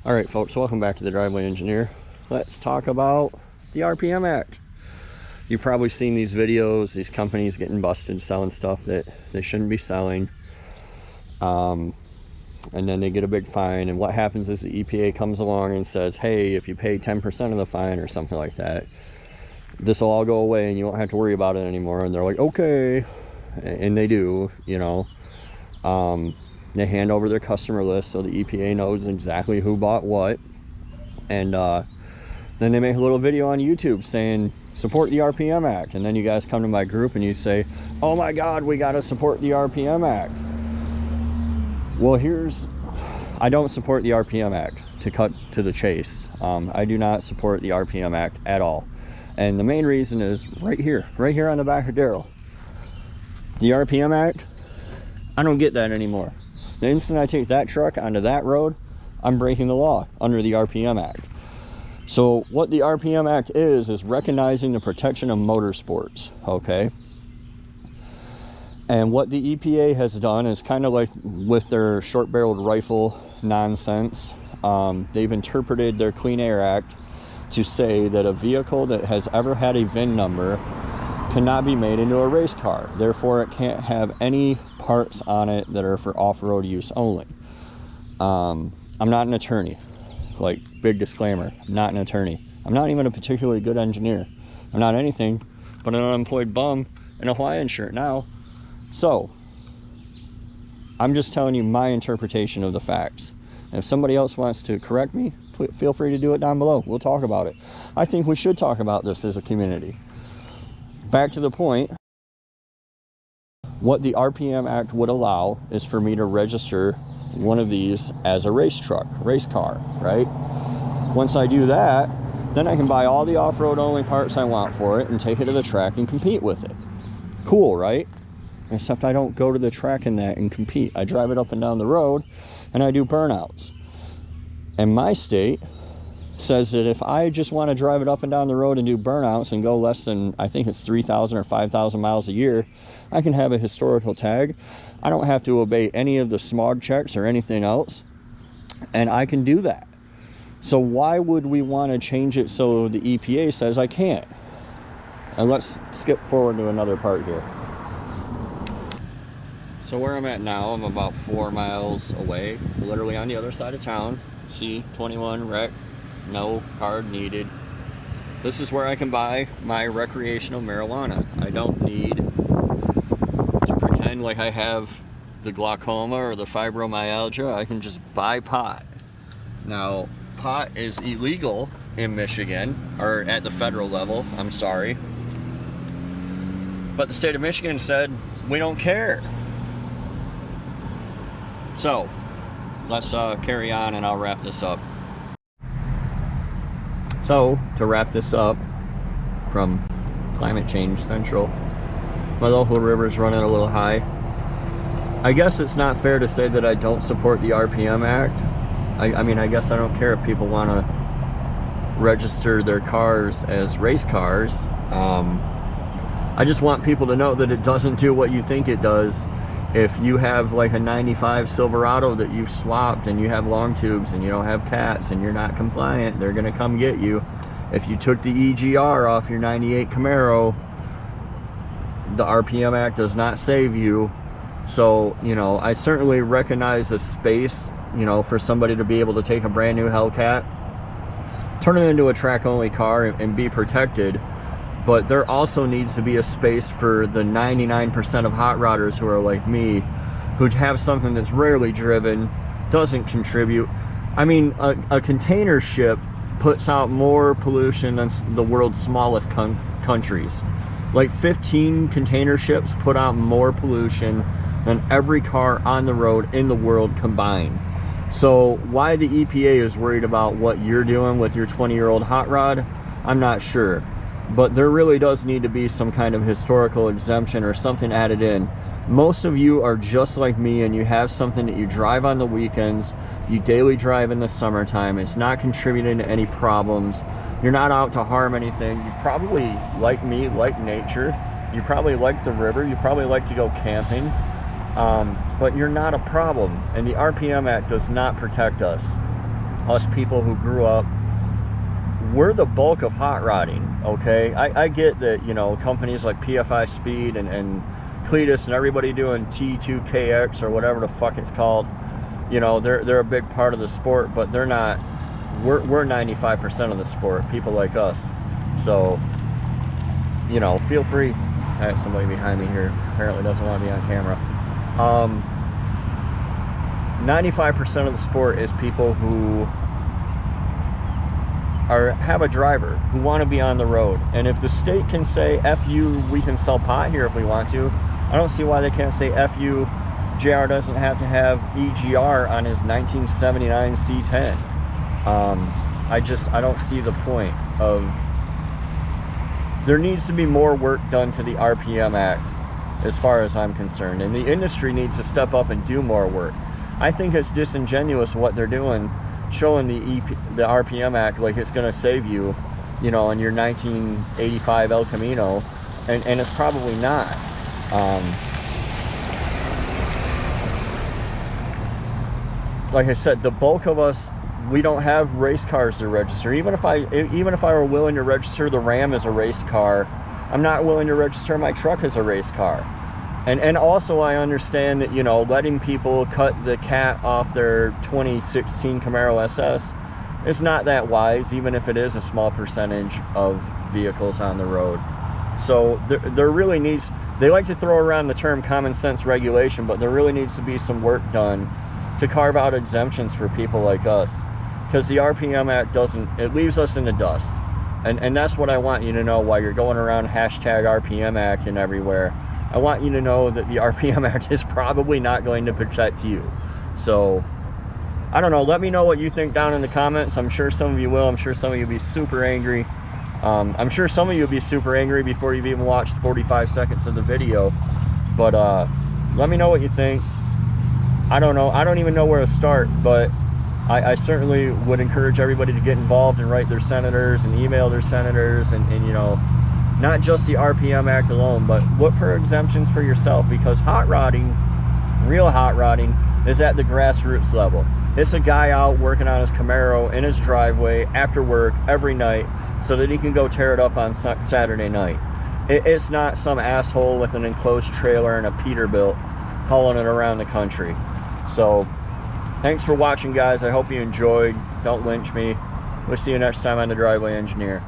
All right, folks, welcome back to the Driveway Engineer. Let's talk about the RPM Act. You've probably seen these videos, these companies getting busted selling stuff that they shouldn't be selling. And then they get a big fine. And what happens is the EPA comes along and says, hey, if you pay 10% of the fine or something like that, this will all go away and you won't have to worry about it anymore. And they're like, okay. And they do, you know. They hand over their customer list so the EPA knows exactly who bought what. And then they make a little video on YouTube saying, support the RPM Act. And then you guys come to my group and you say, oh my God, we got to support the RPM Act. Well, I don't support the RPM Act, to cut to the chase. I do not support the RPM Act at all. And the main reason is right here on the back of Daryl. The RPM Act, I don't get that anymore. The instant I take that truck onto that road, I'm breaking the law under the RPM Act. So what the RPM Act is recognizing the protection of motorsports, okay? And what the EPA has done is kind of like with their short-barreled rifle nonsense. They've interpreted their Clean Air Act to say that a vehicle that has ever had a VIN number cannot be made into a race car. Therefore, it can't have any parts on it that are for off-road use only. I'm not an attorney. Like, big disclaimer, I'm not an attorney. I'm not even a particularly good engineer. I'm not anything but an unemployed bum in a Hawaiian shirt now. So, I'm just telling you my interpretation of the facts. And if somebody else wants to correct me, feel free to do it down below. We'll talk about it. I think we should talk about this as a community. Back to the point, what the RPM Act would allow is for me to register one of these as a race truck, race car, right? Once I do that, then I can buy all the off-road only parts I want for it and take it to the track and compete with it. Cool, right? Except I don't go to the track in that and compete. I drive it up and down the road and I do burnouts. And my state says that if I just want to drive it up and down the road and do burnouts and go less than, I think it's 3,000 or 5,000 miles a year, I can have a historical tag. I don't have to obey any of the smog checks or anything else, and I can do that. So why would we want to change it so the EPA says I can't? And let's skip forward to another part here. So where I'm at now, I'm about 4 miles away, literally on the other side of town. C21 rec. No card needed. This is where I can buy my recreational marijuana. I don't need to pretend like I have the glaucoma or the fibromyalgia. I can just buy pot. Now, pot is illegal in Michigan, or at the federal level, I'm sorry. But the state of Michigan said, we don't care. So, let's carry on and I'll wrap this up. So, to wrap this up from Climate Change Central, my local river is running a little high. I guess it's not fair to say that I don't support the RPM Act. I mean, I guess I don't care if people want to register their cars as race cars. I just want people to know that it doesn't do what you think it does. If you have like a 95 Silverado that you've swapped and you have long tubes and you don't have cats and you're not compliant, they're gonna come get you. If you took the EGR off your 98 Camaro, the RPM Act does not save you. So, you know, I certainly recognize a space, you know, for somebody to be able to take a brand new Hellcat, turn it into a track only car and be protected. But there also needs to be a space for the 99% of hot rodders who are like me, who have something that's rarely driven, doesn't contribute. I mean, a container ship puts out more pollution than the world's smallest countries. Like 15 container ships put out more pollution than every car on the road in the world combined. So why the EPA is worried about what you're doing with your 20-year-old hot rod, I'm not sure. But there really does need to be some kind of historical exemption or something added in. Most of you are just like me and you have something that you drive on the weekends, you daily drive in the summertime, it's not contributing to any problems, you're not out to harm anything, you probably, like me, like nature, you probably like the river, you probably like to go camping, but you're not a problem, and the RPM Act does not protect us. us people who grew up, we're the bulk of hot rodding, okay? I get that, you know, companies like PFI Speed and Cletus and everybody doing T2KX or whatever the fuck it's called, you know, they're a big part of the sport, but they're not. We're 95% of the sport, people like us. So, you know, feel free. I have somebody behind me here, apparently doesn't want to be on camera. 95% of the sport is people who have a driver, who want to be on the road. And if the state can say, F you, we can sell pot here if we want to, I don't see why they can't say, F you, JR doesn't have to have EGR on his 1979 C10. I don't see the point of, there needs to be more work done to the RPM Act as far as I'm concerned, and the industry needs to step up and do more work. I think it's disingenuous what they're doing, showing the RPM Act like it's going to save you, you know, in your 1985 El Camino, and it's probably not. Like I said, the bulk of us, we don't have race cars to register. Even if I were willing to register the Ram as a race car, I'm not willing to register my truck as a race car. And also I understand that, you know, letting people cut the cat off their 2016 Camaro SS is not that wise, even if it is a small percentage of vehicles on the road. So there really needs, they like to throw around the term common sense regulation, but there really needs to be some work done to carve out exemptions for people like us. Because the RPM Act it leaves us in the dust. And that's what I want you to know while you're going around hashtag RPM Act and everywhere. I want you to know that the RPM Act is probably not going to protect you. So, I don't know. Let me know what you think down in the comments. I'm sure some of you will. I'm sure some of you will be super angry. I'm sure some of you will be super angry before you've even watched 45 seconds of the video. But let me know what you think. I don't know. I don't even know where to start, but I certainly would encourage everybody to get involved and write their senators and email their senators and you know, not just the RPM Act alone, but look for exemptions for yourself, because hot rodding, real hot rodding, is at the grassroots level. It's a guy out working on his Camaro in his driveway after work every night so that he can go tear it up on Saturday night. It's not some asshole with an enclosed trailer and a Peterbilt hauling it around the country. So, thanks for watching, guys. I hope you enjoyed. Don't lynch me. We'll see you next time on The Driveway Engineer.